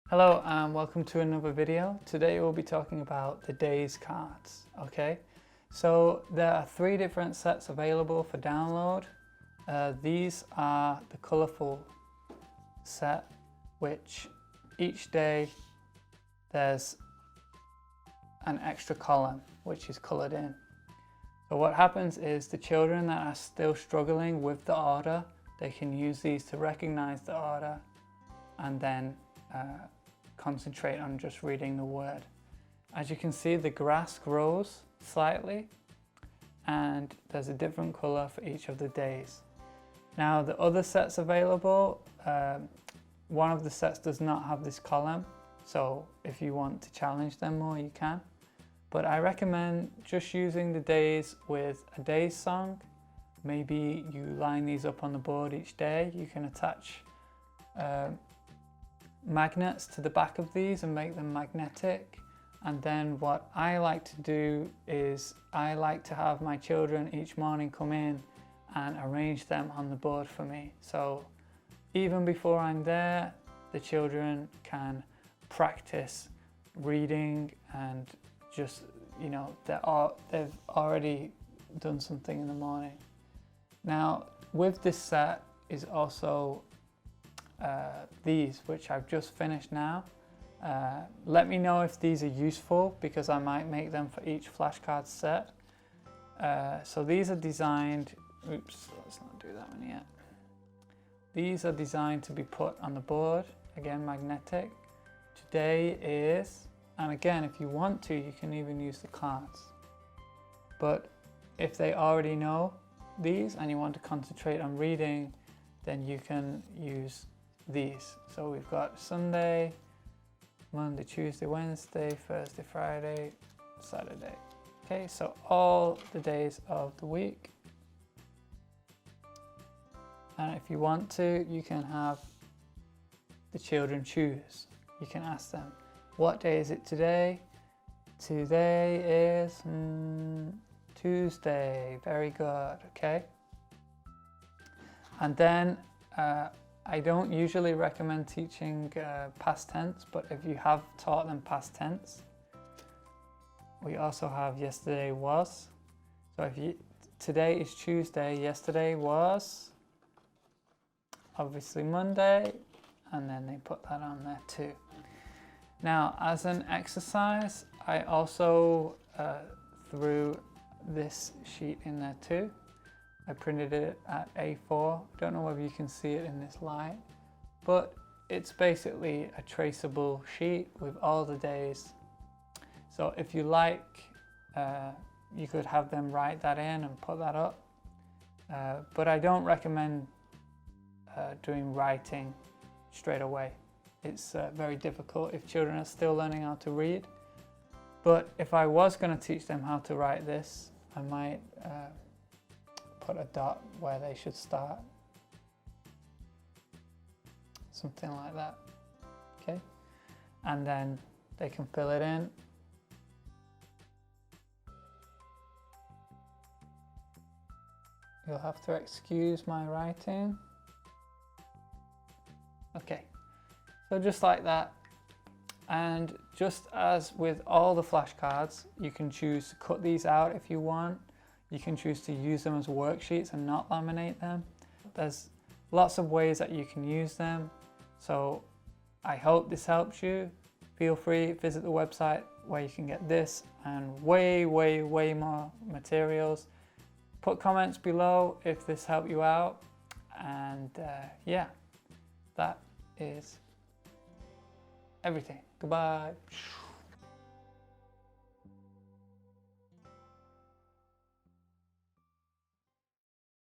Hello and welcome to another video. Today we'll be talking about the days cards. Okay, so there are 3 different sets available for download. These are the colourful set, which each day there's an extra column which is coloured in. So what happens is the children that are still struggling with the order, they can use these to recognise the order and then concentrate on just reading the word. As you can see, the grass grows slightly and there's a different colour for each of the days. Now the other sets available, one of the sets does not have this column, so if you want to challenge them more you can. But I recommend just using the days with a day's song. Maybe you line these up on the board each day. You can attach magnets to the back of these and make them magnetic. And then what I like to do is I like to have my children each morning come in and arrange them on the board for me. So even before I'm there, the children can practice reading and just, you know, they've already done something in the morning. Now with this set is also these, which I've just finished now. Let me know if these are useful, because I might make them for each flashcard set. So these are designed, oops, let's not do that one yet. These are designed to be put on the board, again magnetic. Today is, and again if you want to, you can even use the cards. But if they already know these and you want to concentrate on reading, then you can use these. So we've got Sunday, Monday, Tuesday, Wednesday, Thursday, Friday, Saturday. Okay, so all the days of the week. And if you want to, you can have the children choose. You can ask them, what day is it today? Today is Tuesday. Very good, okay? And then I don't usually recommend teaching past tense, but if you have taught them past tense, we also have yesterday was. So if today is Tuesday, yesterday was obviously Monday, and then they put that on there too. Now as an exercise, I also threw this sheet in there too. I printed it at A4. Don't know whether you can see it in this light, but it's basically a traceable sheet with all the days. So if you like, you could have them write that in and put that up. But I don't recommend doing writing straight away. It's very difficult if children are still learning how to read. But if I was going to teach them how to write this, I might put a dot where they should start. Something like that, okay? And then they can fill it in. You'll have to excuse my writing. Okay, so just like that. And just as with all the flashcards, you can choose to cut these out if you want. You can choose to use them as worksheets and not laminate them. There's lots of ways that you can use them. So I hope this helps you. Feel free, visit the website where you can get this and way more materials. Put comments below if this helped you out. And yeah, that is everything. Goodbye.